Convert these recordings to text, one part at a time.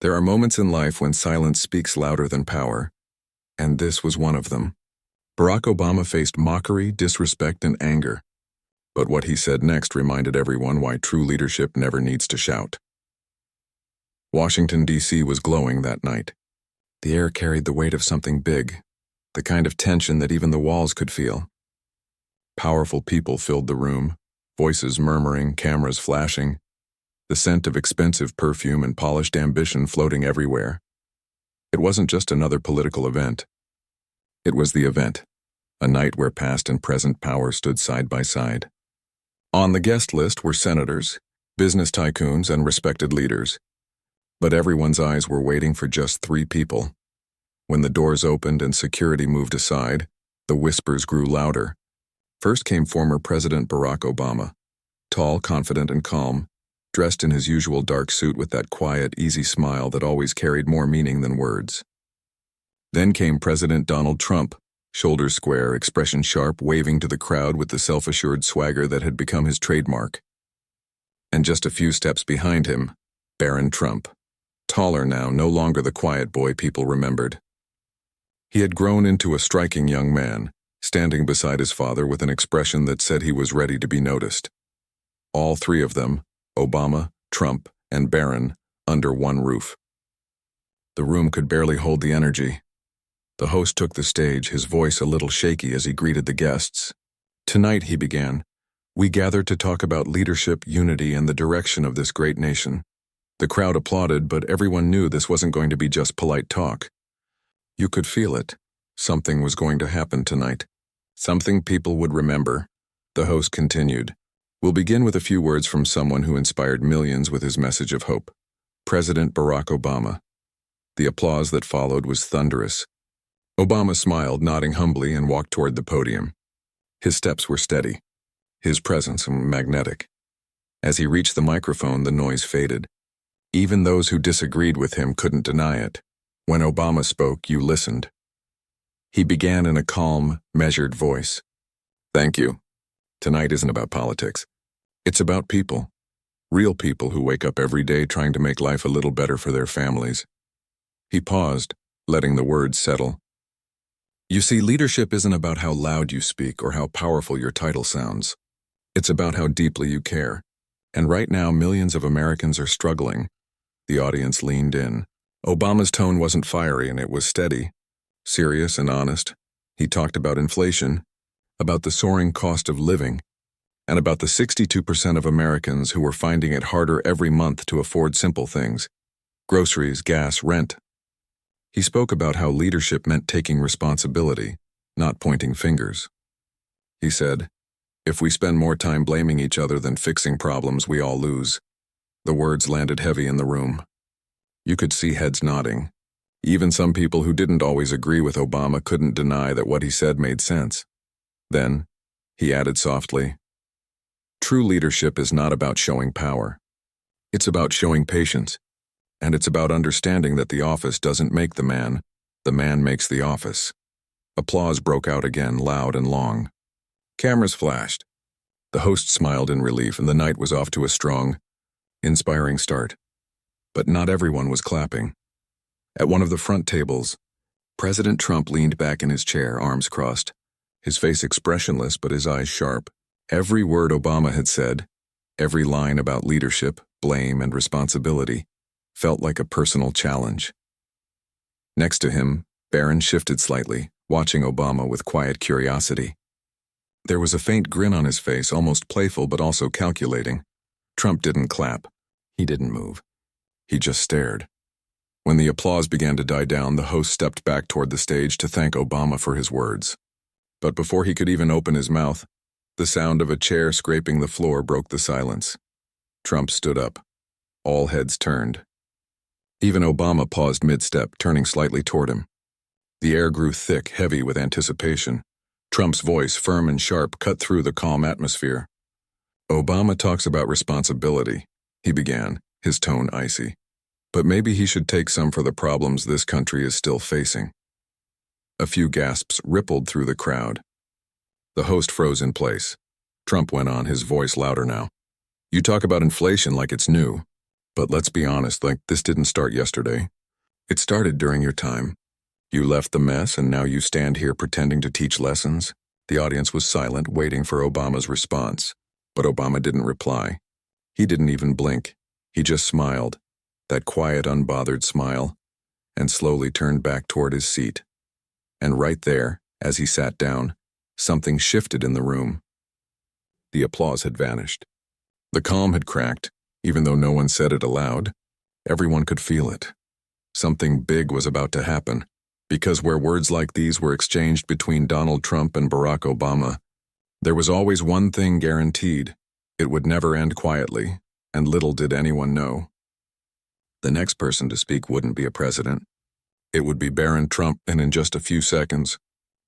There are moments in life when silence speaks louder than power, and this was one of them. Barack Obama faced mockery, disrespect, and anger. But what he said next reminded everyone why true leadership never needs to shout. Washington, D.C. was glowing that night. The air carried the weight of something big, the kind of tension that even the walls could feel. Powerful people filled the room, voices murmuring, cameras flashing, the scent of expensive perfume and polished ambition floating everywhere. It wasn't just another political event. It was the event, a night where past and present power stood side by side. On the guest list were senators, business tycoons, and respected leaders. But everyone's eyes were waiting for just 3 people. When the doors opened and security moved aside, the whispers grew louder. First came former President Barack Obama, tall, confident, and calm, dressed in his usual dark suit with that quiet, easy smile that always carried more meaning than words. Then came President Donald Trump, shoulders square, expression sharp, waving to the crowd with the self-assured swagger that had become his trademark. And just a few steps behind him, Barron Trump, taller now, no longer the quiet boy people remembered. He had grown into a striking young man, standing beside his father with an expression that said he was ready to be noticed. All 3 of them, Obama, Trump, and Barron, under one roof. The room could barely hold the energy. The host took the stage, his voice a little shaky as he greeted the guests. "Tonight," he began, "we gathered to talk about leadership, unity, and the direction of this great nation." The crowd applauded, but everyone knew this wasn't going to be just polite talk. You could feel it. Something was going to happen tonight. Something people would remember. The host continued. "We'll begin with a few words from someone who inspired millions with his message of hope. President Barack Obama." The applause that followed was thunderous. Obama smiled, nodding humbly, and walked toward the podium. His steps were steady, his presence magnetic. As he reached the microphone, the noise faded. Even those who disagreed with him couldn't deny it. When Obama spoke, you listened. He began in a calm, measured voice. "Thank you. Tonight isn't about politics. It's about people. Real people who wake up every day trying to make life a little better for their families." He paused, letting the words settle. "You see, leadership isn't about how loud you speak or how powerful your title sounds. It's about how deeply you care. And right now, millions of Americans are struggling." The audience leaned in. Obama's tone wasn't fiery, and it was steady, serious and honest. He talked about inflation, about the soaring cost of living, and about the 62% of Americans who were finding it harder every month to afford simple things: groceries, gas, rent. He spoke about how leadership meant taking responsibility, not pointing fingers. He said, "If we spend more time blaming each other than fixing problems, we all lose." The words landed heavy in the room. You could see heads nodding. Even some people who didn't always agree with Obama couldn't deny that what he said made sense. Then, he added softly, "True leadership is not about showing power. It's about showing patience. And it's about understanding that the office doesn't make the man makes the office." Applause broke out again, loud and long. Cameras flashed. The host smiled in relief, and the night was off to a strong, inspiring start. But not everyone was clapping. At one of the front tables, President Trump leaned back in his chair, arms crossed, his face expressionless but his eyes sharp. Every word Obama had said, every line about leadership, blame, and responsibility, felt like a personal challenge. Next to him, Barron shifted slightly, watching Obama with quiet curiosity. There was a faint grin on his face, almost playful but also calculating. Trump didn't clap. He didn't move. He just stared. When the applause began to die down, the host stepped back toward the stage to thank Obama for his words. But before he could even open his mouth, the sound of a chair scraping the floor broke the silence. Trump stood up. All heads turned. Even Obama paused mid-step, turning slightly toward him. The air grew thick, heavy with anticipation. Trump's voice, firm and sharp, cut through the calm atmosphere. "Obama talks about responsibility," he began, his tone icy. "But maybe he should take some for the problems this country is still facing." A few gasps rippled through the crowd. The host froze in place. Trump went on, his voice louder now. "You talk about inflation like it's new. But let's be honest, this didn't start yesterday. It started during your time. You left the mess and now you stand here pretending to teach lessons. The audience was silent, waiting for Obama's response. But Obama didn't reply. He didn't even blink. He just smiled, that quiet, unbothered smile, and slowly turned back toward his seat. And right there, as he sat down, something shifted in the room. The applause had vanished. The calm had cracked, even though no one said it aloud. Everyone could feel it. Something big was about to happen, because where words like these were exchanged between Donald Trump and Barack Obama, there was always one thing guaranteed: it would never end quietly, and little did anyone know. The next person to speak wouldn't be a president. It would be Barron Trump, and in just a few seconds,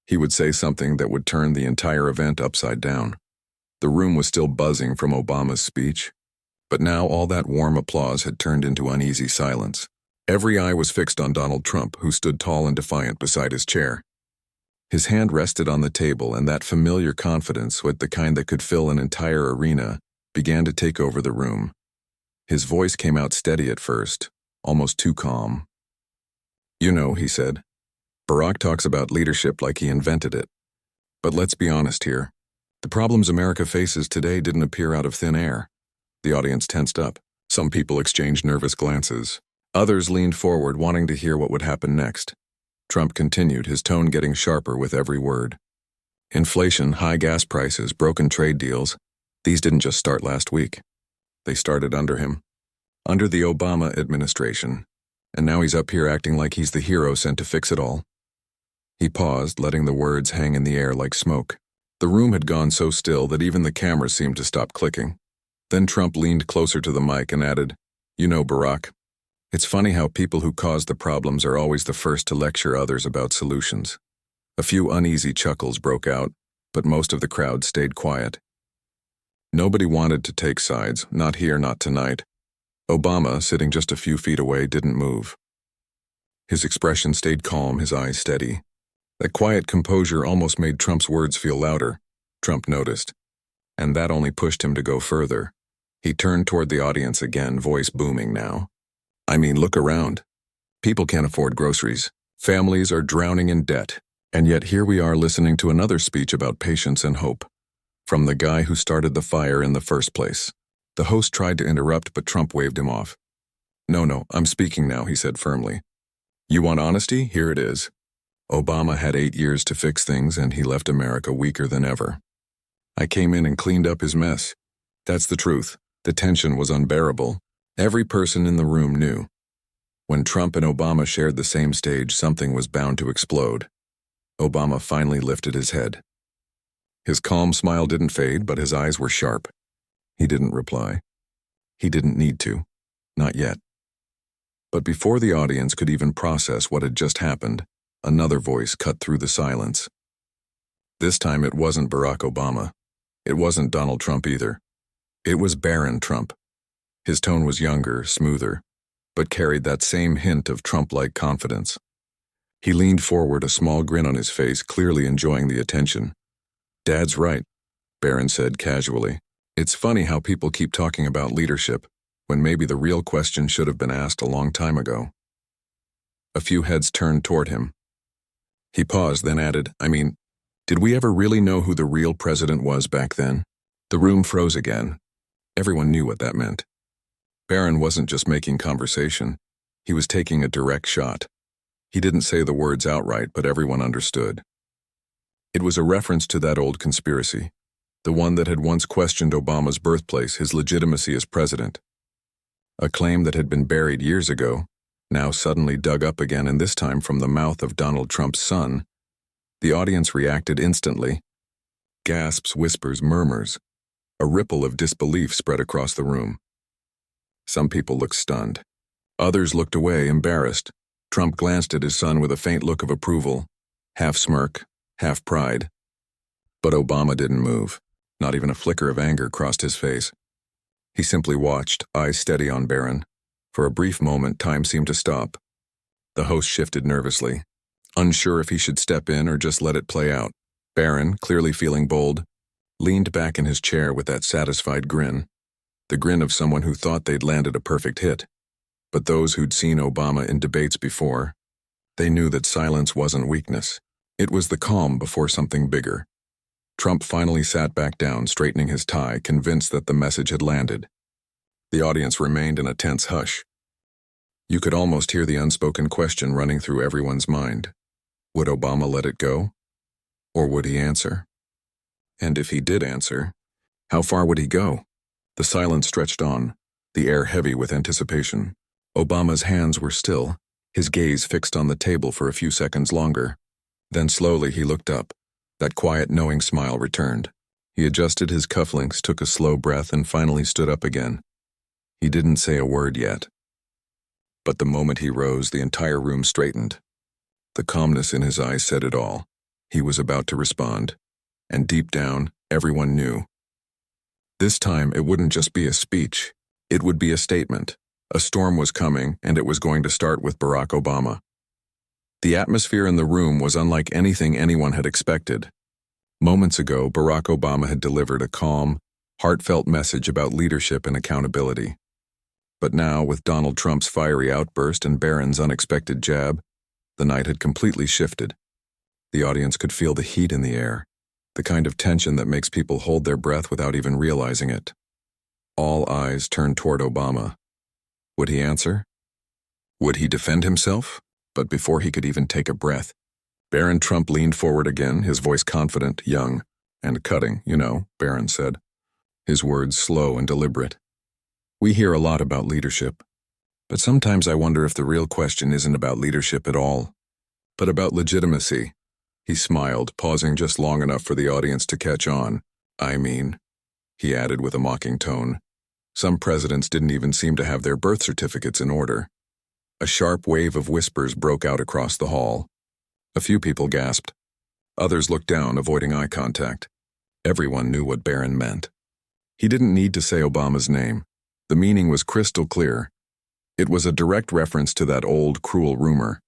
he would say something that would turn the entire event upside down. The room was still buzzing from Obama's speech, but now all that warm applause had turned into uneasy silence. Every eye was fixed on Donald Trump, who stood tall and defiant beside his chair. His hand rested on the table, and that familiar confidence, with the kind that could fill an entire arena, began to take over the room. His voice came out steady at first, almost too calm. "You know," he said, "Barack talks about leadership like he invented it. But let's be honest here. The problems America faces today didn't appear out of thin air." The audience tensed up. Some people exchanged nervous glances. Others leaned forward, wanting to hear what would happen next. Trump continued, his tone getting sharper with every word. "Inflation, high gas prices, broken trade deals, these didn't just start last week. They started under him, under the Obama administration, and now he's up here acting like he's the hero sent to fix it all." He paused, letting the words hang in the air like smoke. The room had gone so still that even the cameras seemed to stop clicking. Then Trump leaned closer to the mic and added, "You know, Barack, it's funny how people who cause the problems are always the first to lecture others about solutions." A few uneasy chuckles broke out, but most of the crowd stayed quiet. Nobody wanted to take sides, not here, not tonight. Obama, sitting just a few feet away, didn't move. His expression stayed calm, his eyes steady. That quiet composure almost made Trump's words feel louder, Trump noticed, and that only pushed him to go further. He turned toward the audience again, voice booming now. "I mean, look around. People can't afford groceries. Families are drowning in debt. And yet here we are listening to another speech about patience and hope, from the guy who started the fire in the first place." The host tried to interrupt, but Trump waved him off. No, I'm speaking now," he said firmly. "You want honesty? Here it is. Obama had 8 years to fix things, and he left America weaker than ever. I came in and cleaned up his mess. That's the truth. The tension was unbearable. Every person in the room knew. When Trump and Obama shared the same stage, something was bound to explode. Obama finally lifted his head. His calm smile didn't fade, but his eyes were sharp. He didn't reply. He didn't need to. Not yet. But before the audience could even process what had just happened, another voice cut through the silence. This time it wasn't Barack Obama. It wasn't Donald Trump either. It was Barron Trump. His tone was younger, smoother, but carried that same hint of Trump-like confidence. He leaned forward, a small grin on his face, clearly enjoying the attention. "Dad's right," Barron said casually. "It's funny how people keep talking about leadership, when maybe the real question should have been asked a long time ago." A few heads turned toward him. He paused, then added, "I mean, did we ever really know who the real president was back then?" The room froze again. Everyone knew what that meant. Barron wasn't just making conversation. He was taking a direct shot. He didn't say the words outright, but everyone understood. It was a reference to that old conspiracy, the one that had once questioned Obama's birthplace, his legitimacy as president. A claim that had been buried years ago, now suddenly dug up again, and this time from the mouth of Donald Trump's son. The audience reacted instantly. Gasps, whispers, murmurs. A ripple of disbelief spread across the room. Some people looked stunned. Others looked away, embarrassed. Trump glanced at his son with a faint look of approval, half smirk, half pride. But Obama didn't move. Not even a flicker of anger crossed his face. He simply watched, eyes steady on Barron. For a brief moment, time seemed to stop. The host shifted nervously, unsure if he should step in or just let it play out. Barron, clearly feeling bold, leaned back in his chair with that satisfied grin. the grin of someone who thought they'd landed a perfect hit. But those who'd seen Obama in debates before, they knew that silence wasn't weakness. It was the calm before something bigger. Trump finally sat back down, straightening his tie, convinced that the message had landed. The audience remained in a tense hush. You could almost hear the unspoken question running through everyone's mind. Would Obama let it go? Or would he answer? And if he did answer, how far would he go? The silence stretched on, the air heavy with anticipation. Obama's hands were still, his gaze fixed on the table for a few seconds longer. Then slowly he looked up. That quiet, knowing smile returned. He adjusted his cufflinks, took a slow breath, and finally stood up again. He didn't say a word yet. But the moment he rose, the entire room straightened. The calmness in his eyes said it all. He was about to respond. And deep down, everyone knew. This time, it wouldn't just be a speech. It would be a statement. A storm was coming, and it was going to start with Barack Obama. The atmosphere in the room was unlike anything anyone had expected. Moments ago, Barack Obama had delivered a calm, heartfelt message about leadership and accountability. But now, with Donald Trump's fiery outburst and Barron's unexpected jab, the night had completely shifted. The audience could feel the heat in the air, the kind of tension that makes people hold their breath without even realizing it. All eyes turned toward Obama. Would he answer? Would he defend himself? But before he could even take a breath, Barron Trump leaned forward again, his voice confident, young, and cutting, Barron said. His words slow and deliberate. We hear a lot about leadership, but sometimes I wonder if the real question isn't about leadership at all, but about legitimacy. He smiled, pausing just long enough for the audience to catch on. I mean, he added with a mocking tone, some presidents didn't even seem to have their birth certificates in order. A sharp wave of whispers broke out across the hall. A few people gasped. Others looked down, avoiding eye contact. Everyone knew what Barron meant. He didn't need to say Obama's name. The meaning was crystal clear. It was a direct reference to that old, cruel rumor,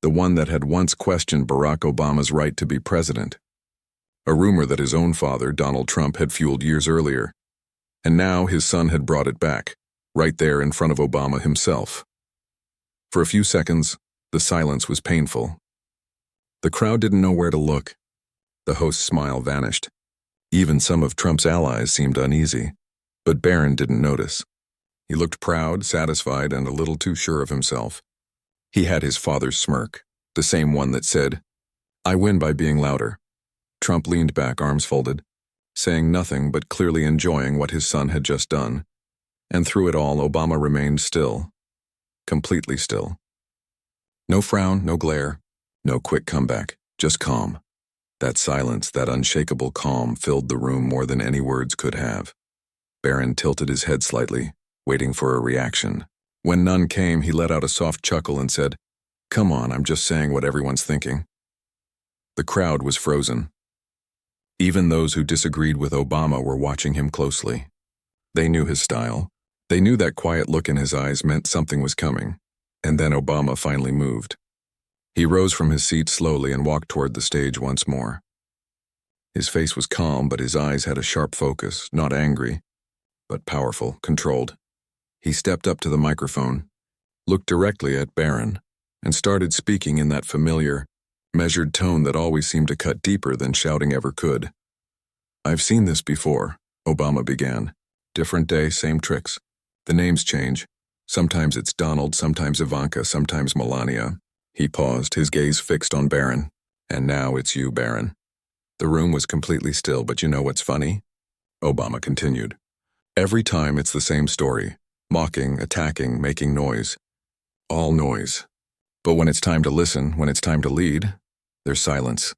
the one that had once questioned Barack Obama's right to be president. A rumor that his own father, Donald Trump, had fueled years earlier. And now his son had brought it back, right there in front of Obama himself. For a few seconds, the silence was painful. The crowd didn't know where to look. The host's smile vanished. Even some of Trump's allies seemed uneasy, but Barron didn't notice. He looked proud, satisfied, and a little too sure of himself. He had his father's smirk, the same one that said, "I win by being louder." Trump leaned back, arms folded, saying nothing but clearly enjoying what his son had just done. And through it all, Obama remained still. Completely still. No frown, no glare, no quick comeback, just calm. That silence, that unshakable calm, filled the room more than any words could have. Barron tilted his head slightly, waiting for a reaction. When none came, he let out a soft chuckle and said, "Come on, I'm just saying what everyone's thinking." The crowd was frozen. Even those who disagreed with Obama were watching him closely. They knew his style. They knew that quiet look in his eyes meant something was coming. And then Obama finally moved. He rose from his seat slowly and walked toward the stage once more. His face was calm, but his eyes had a sharp focus, not angry, but powerful, controlled. He stepped up to the microphone, looked directly at Barron, and started speaking in that familiar, measured tone that always seemed to cut deeper than shouting ever could. "I've seen this before," Obama began. "Different day, same tricks. The names change. Sometimes it's Donald, sometimes Ivanka, sometimes Melania." He paused, his gaze fixed on Barron. "And now it's you, Barron." The room was completely still, but you know what's funny? Obama continued. "Every time it's the same story. Mocking, attacking, making noise. All noise. But when it's time to listen, when it's time to lead, there's silence."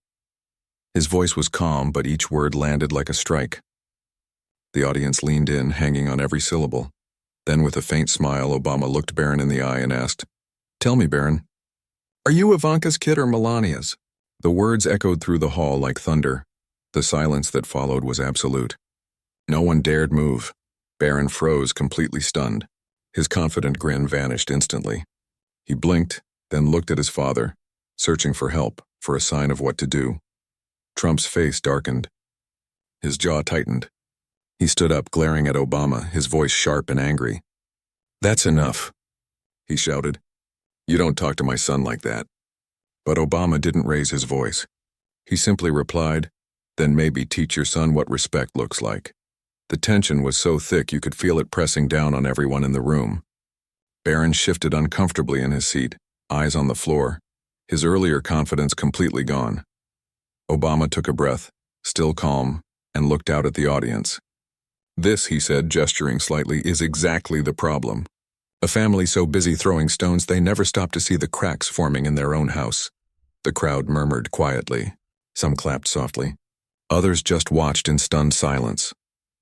His voice was calm, but each word landed like a strike. The audience leaned in, hanging on every syllable. Then with a faint smile, Obama looked Barron in the eye and asked, "Tell me, Barron, are you Ivanka's kid or Melania's?" The words echoed through the hall like thunder. The silence that followed was absolute. No one dared move. Barron froze, completely stunned. His confident grin vanished instantly. He blinked, then looked at his father, searching for help, for a sign of what to do. Trump's face darkened. His jaw tightened. He stood up, glaring at Obama, his voice sharp and angry. "That's enough," he shouted. "You don't talk to my son like that." But Obama didn't raise his voice. He simply replied, "Then maybe teach your son what respect looks like." The tension was so thick you could feel it pressing down on everyone in the room. Barron shifted uncomfortably in his seat, eyes on the floor, his earlier confidence completely gone. Obama took a breath, still calm, and looked out at the audience. "This," he said, gesturing slightly, "is exactly the problem. A family so busy throwing stones they never stop to see the cracks forming in their own house." The crowd murmured quietly. Some clapped softly. Others just watched in stunned silence.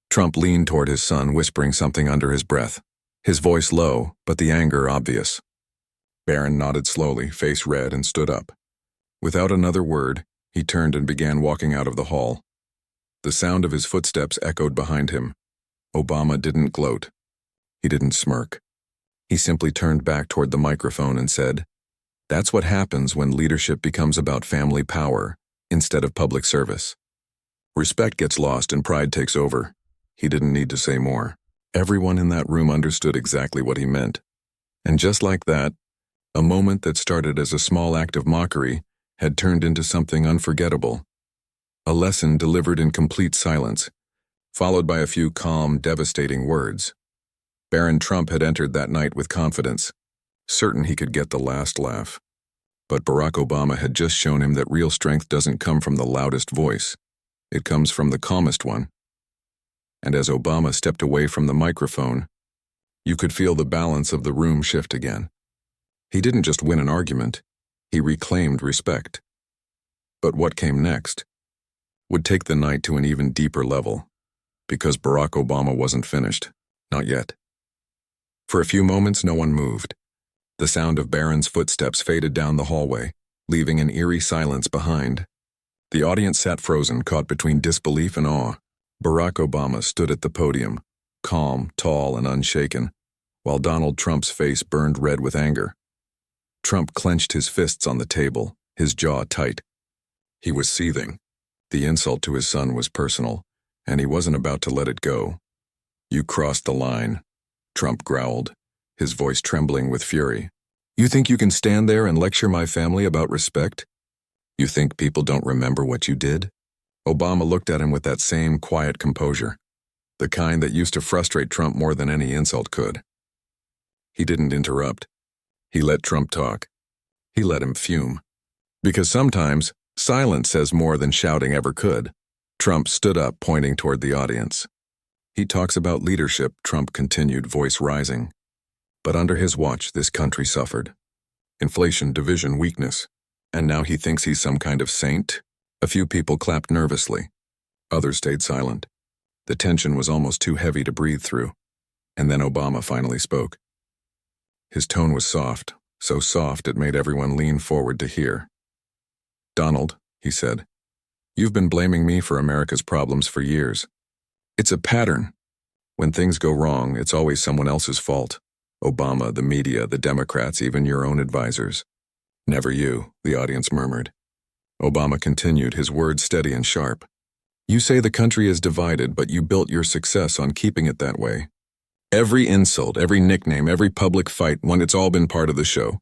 Trump leaned toward his son, whispering something under his breath, his voice low, but the anger obvious. Barron nodded slowly, face red, and stood up. Without another word, he turned and began walking out of the hall. The sound of his footsteps echoed behind him. Obama didn't gloat. He didn't smirk. He simply turned back toward the microphone and said, "That's what happens when leadership becomes about family power instead of public service. Respect gets lost and pride takes over." He didn't need to say more. Everyone in that room understood exactly what he meant. And just like that, a moment that started as a small act of mockery had turned into something unforgettable. A lesson delivered in complete silence, followed by a few calm, devastating words. Barron Trump had entered that night with confidence, certain he could get the last laugh. But Barack Obama had just shown him that real strength doesn't come from the loudest voice. It comes from the calmest one. And as Obama stepped away from the microphone, you could feel the balance of the room shift again. He didn't just win an argument, he reclaimed respect. But what came next would take the night to an even deeper level, because Barack Obama wasn't finished. Not yet. For a few moments, no one moved. The sound of Barron's footsteps faded down the hallway, leaving an eerie silence behind. The audience sat frozen, caught between disbelief and awe. Barack Obama stood at the podium, calm, tall, and unshaken, while Donald Trump's face burned red with anger. Trump clenched his fists on the table, his jaw tight. He was seething. The insult to his son was personal, and he wasn't about to let it go. "You crossed the line," Trump growled, his voice trembling with fury. "You think you can stand there and lecture my family about respect? You think people don't remember what you did?" Obama looked at him with that same quiet composure, the kind that used to frustrate Trump more than any insult could. He didn't interrupt. He let Trump talk. He let him fume. Because sometimes, silence says more than shouting ever could. Trump stood up, pointing toward the audience. "He talks about leadership," Trump continued, voice rising. "But under his watch, this country suffered. Inflation, division, weakness. And now he thinks he's some kind of saint?" A few people clapped nervously. Others stayed silent. The tension was almost too heavy to breathe through. And then Obama finally spoke. His tone was soft, so soft it made everyone lean forward to hear. "Donald," he said, "you've been blaming me for America's problems for years. It's a pattern. When things go wrong, it's always someone else's fault. Obama, the media, the Democrats, even your own advisors." "Never you," the audience murmured. Obama continued, his words steady and sharp. "You say the country is divided, but you built your success on keeping it that way. Every insult, every nickname, every public fight, when it's all been part of the show.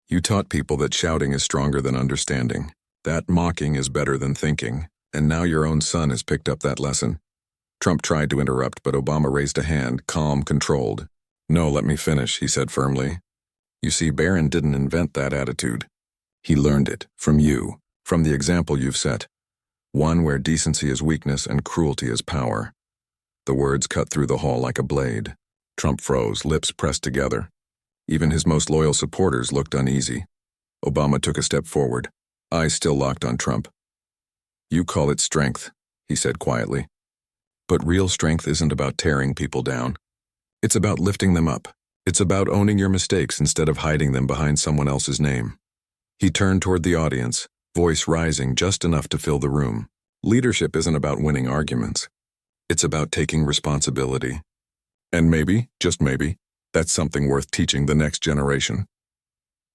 You taught people that shouting is stronger than understanding, that mocking is better than thinking, and now your own son has picked up that lesson." Trump tried to interrupt, but Obama raised a hand, calm, controlled. "No, let me finish," he said firmly. "You see, Barron didn't invent that attitude. He learned it from you. From the example you've set, one where decency is weakness and cruelty is power." The words cut through the hall like a blade. Trump froze, lips pressed together. Even his most loyal supporters looked uneasy. Obama took a step forward, eyes still locked on Trump. "You call it strength," he said quietly. "But real strength isn't about tearing people down. It's about lifting them up. It's about owning your mistakes instead of hiding them behind someone else's name." He turned toward the audience, voice rising just enough to fill the room. "Leadership isn't about winning arguments. It's about taking responsibility. And maybe, just maybe, that's something worth teaching the next generation."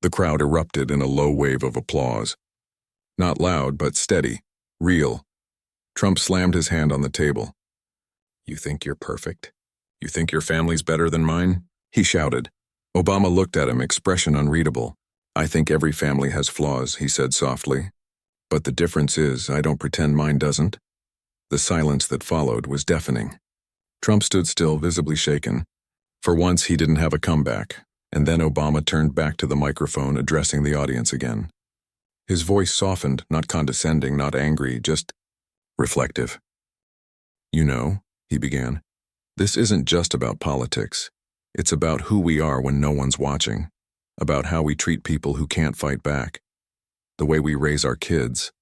The crowd erupted in a low wave of applause. Not loud, but steady, real. Trump slammed his hand on the table. You think you're perfect? You think your family's better than mine? He shouted. Obama looked at him, expression unreadable. I think every family has flaws, he said softly. But the difference is, I don't pretend mine doesn't. The silence that followed was deafening. Trump stood still, visibly shaken. For once, he didn't have a comeback, and then Obama turned back to the microphone, addressing the audience again. His voice softened, not condescending, not angry, just reflective. You know, he began, this isn't just about politics. It's about who we are when no one's watching, about how we treat people who can't fight back, the way we raise our kids,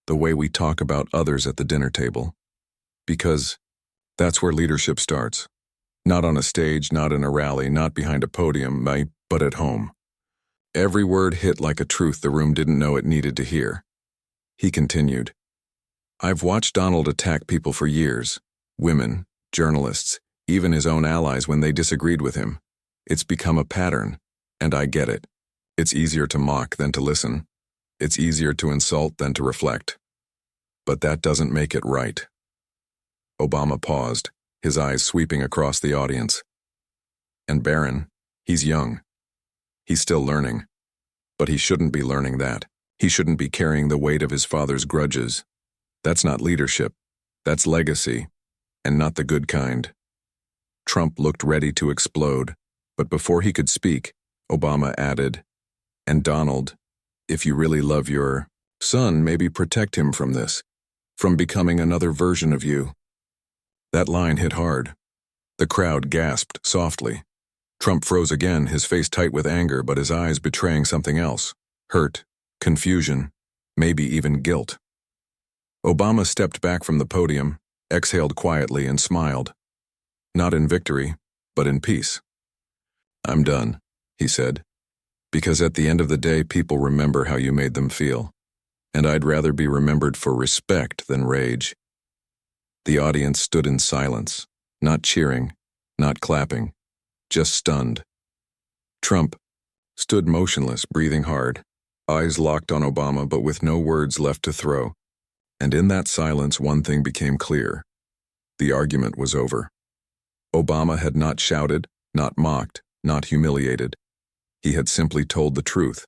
the way we talk about others at the dinner table. Because that's where leadership starts. Not on a stage, not in a rally, not behind a podium, but at home. Every word hit like a truth the room didn't know it needed to hear. He continued, I've watched Donald attack people for years, women, journalists, even his own allies when they disagreed with him. It's become a pattern, and I get it. It's easier to mock than to listen. It's easier to insult than to reflect. But that doesn't make it right. Obama paused, his eyes sweeping across the audience. And Barron, he's young. He's still learning. But he shouldn't be learning that. He shouldn't be carrying the weight of his father's grudges. That's not leadership. That's legacy, and not the good kind. Trump looked ready to explode, but before he could speak, Obama added, and Donald, if you really love your son, maybe protect him from this, from becoming another version of you. That line hit hard. The crowd gasped softly. Trump froze again, his face tight with anger, but his eyes betraying something else. Hurt, confusion, maybe even guilt. Obama stepped back from the podium, exhaled quietly, and smiled. Not in victory, but in peace. I'm done, he said, because at the end of the day, people remember how you made them feel, and I'd rather be remembered for respect than rage. The audience stood in silence, not cheering, not clapping, just stunned. Trump stood motionless, breathing hard, eyes locked on Obama but with no words left to throw. And in that silence, one thing became clear. The argument was over. Obama had not shouted, not mocked, not humiliated. He had simply told the truth,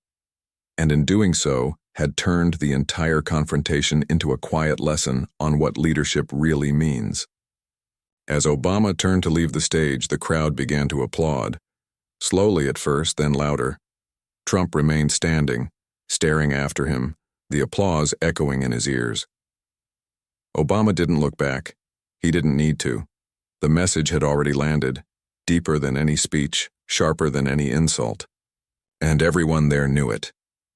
and in doing so, had turned the entire confrontation into a quiet lesson on what leadership really means. As Obama turned to leave the stage, the crowd began to applaud. Slowly at first, then louder. Trump remained standing, staring after him, the applause echoing in his ears. Obama didn't look back. He didn't need to. The message had already landed, deeper than any speech, sharper than any insult. And everyone there knew it.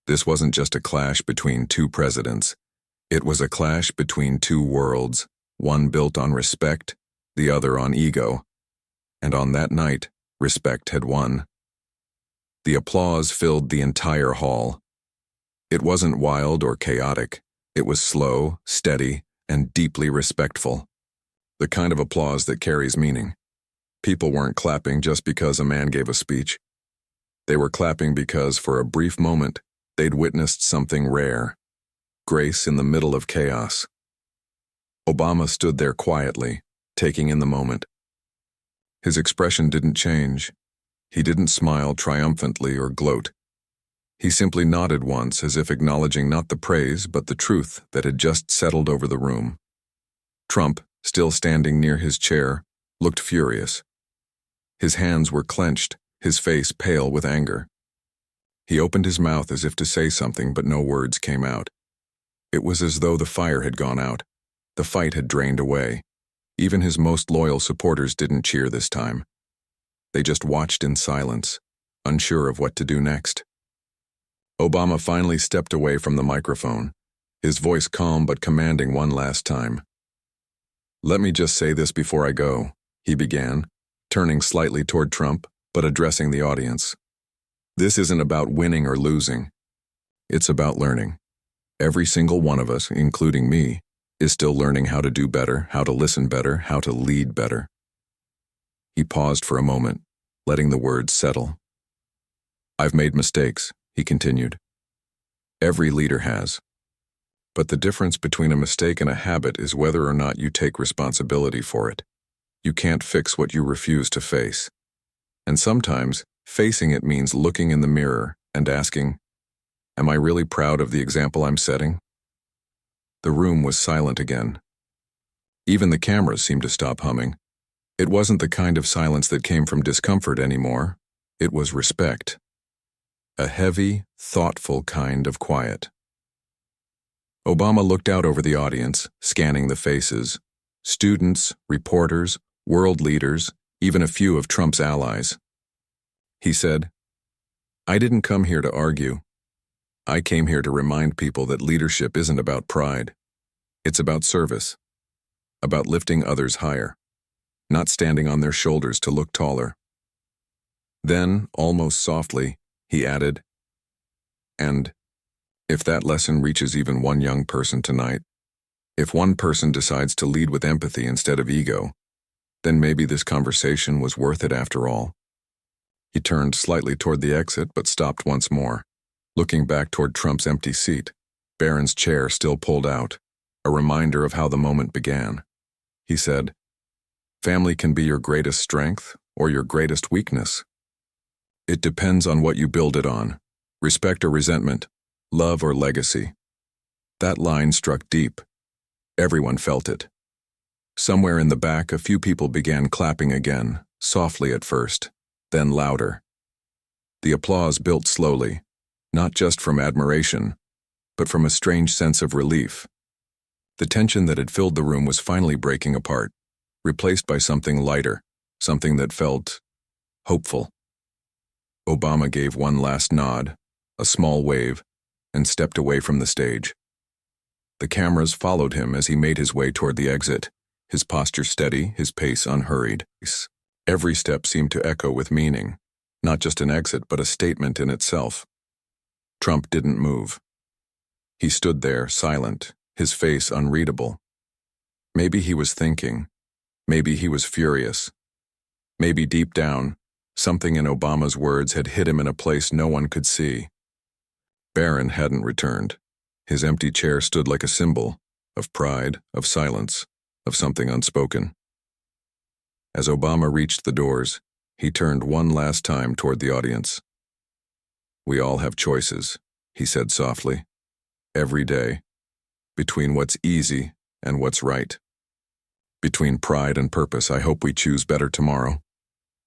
This wasn't just a clash between two presidents. It was a clash between two worlds, one built on respect, the other on ego. And on that night, respect had won. The applause filled the entire hall. It wasn't wild or chaotic. It was slow, steady, and deeply respectful. The kind of applause that carries meaning. People weren't clapping just because a man gave a speech. They were clapping because, for a brief moment, they'd witnessed something rare. Grace in the middle of chaos. Obama stood there quietly, taking in the moment. His expression didn't change. He didn't smile triumphantly or gloat. He simply nodded once, as if acknowledging not the praise but the truth that had just settled over the room. Trump, still standing near his chair, looked furious. His hands were clenched, his face pale with anger. He opened his mouth as if to say something, but no words came out. It was as though the fire had gone out. The fight had drained away. Even his most loyal supporters didn't cheer this time. They just watched in silence, unsure of what to do next. Obama finally stepped away from the microphone, his voice calm but commanding one last time. Let me just say this before I go, he began, turning slightly toward Trump, but addressing the audience. This isn't about winning or losing. It's about learning. Every single one of us, including me, is still learning how to do better, how to listen better, how to lead better. He paused for a moment, letting the words settle. I've made mistakes, he continued. Every leader has. But the difference between a mistake and a habit is whether or not you take responsibility for it. You can't fix what you refuse to face. And sometimes, facing it means looking in the mirror and asking, am I really proud of the example I'm setting? The room was silent again. Even the cameras seemed to stop humming. It wasn't the kind of silence that came from discomfort anymore. It was respect. A heavy, thoughtful kind of quiet. Obama looked out over the audience, scanning the faces. Students, reporters, world leaders, even a few of Trump's allies. He said, I didn't come here to argue. I came here to remind people that leadership isn't about pride. It's about service. About lifting others higher. Not standing on their shoulders to look taller. Then, almost softly, he added, and if that lesson reaches even one young person tonight, if one person decides to lead with empathy instead of ego, then maybe this conversation was worth it after all. He turned slightly toward the exit but stopped once more, looking back toward Trump's empty seat, Barron's chair still pulled out, a reminder of how the moment began. He said, family can be your greatest strength or your greatest weakness. It depends on what you build it on, respect or resentment, love or legacy. That line struck deep. Everyone felt it. Somewhere in the back, a few people began clapping again, softly at first, then louder. The applause built slowly, not just from admiration, but from a strange sense of relief. The tension that had filled the room was finally breaking apart, replaced by something lighter, something that felt hopeful. Obama gave one last nod, a small wave, and stepped away from the stage. The cameras followed him as he made his way toward the exit, his posture steady, his pace unhurried. Every step seemed to echo with meaning, not just an exit but a statement in itself. Trump didn't move. He stood there, silent, his face unreadable. Maybe he was thinking. Maybe he was furious. Maybe deep down, something in Obama's words had hit him in a place no one could see. Barron hadn't returned. His empty chair stood like a symbol of pride, of silence, of something unspoken. As Obama reached the doors, he turned one last time toward the audience. We all have choices, he said softly, every day, between what's easy and what's right. Between pride and purpose, I hope we choose better tomorrow.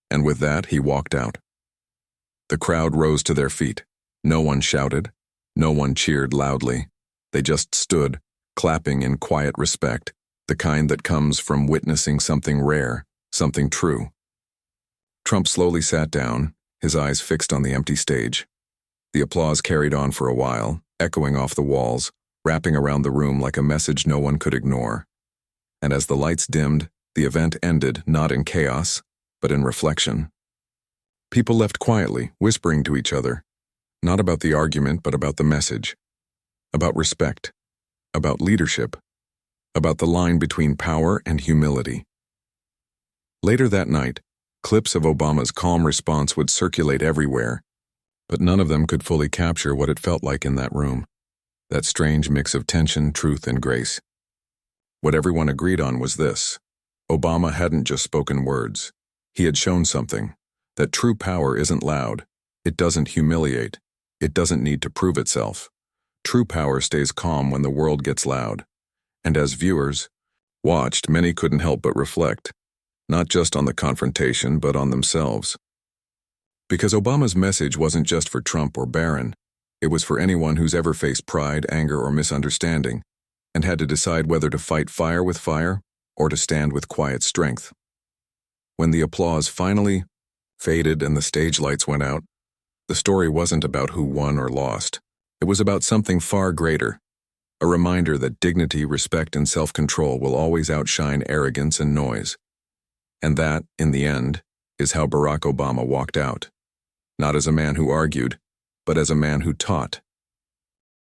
And with that, he walked out. The crowd rose to their feet. No one shouted. No one cheered loudly. They just stood, clapping in quiet respect, the kind that comes from witnessing something rare, something true. Trump slowly sat down, his eyes fixed on the empty stage. The applause carried on for a while, echoing off the walls, wrapping around the room like a message no one could ignore. And as the lights dimmed, the event ended not in chaos, but in reflection. People left quietly, whispering to each other, not about the argument but about the message, about respect, about leadership, about the line between power and humility. Later that night, clips of Obama's calm response would circulate everywhere, but none of them could fully capture what it felt like in that room, that strange mix of tension, truth, and grace. What everyone agreed on was this: Obama hadn't just spoken words. He had shown something, that true power isn't loud, it doesn't humiliate, it doesn't need to prove itself. True power stays calm when the world gets loud. And as viewers watched, many couldn't help but reflect, not just on the confrontation, but on themselves. Because Obama's message wasn't just for Trump or Barron, it was for anyone who's ever faced pride, anger, or misunderstanding, and had to decide whether to fight fire with fire or to stand with quiet strength. When the applause finally faded and the stage lights went out, the story wasn't about who won or lost. It was about something far greater, a reminder that dignity, respect, and self-control will always outshine arrogance and noise. And that, in the end, is how Barack Obama walked out. Not as a man who argued, but as a man who taught.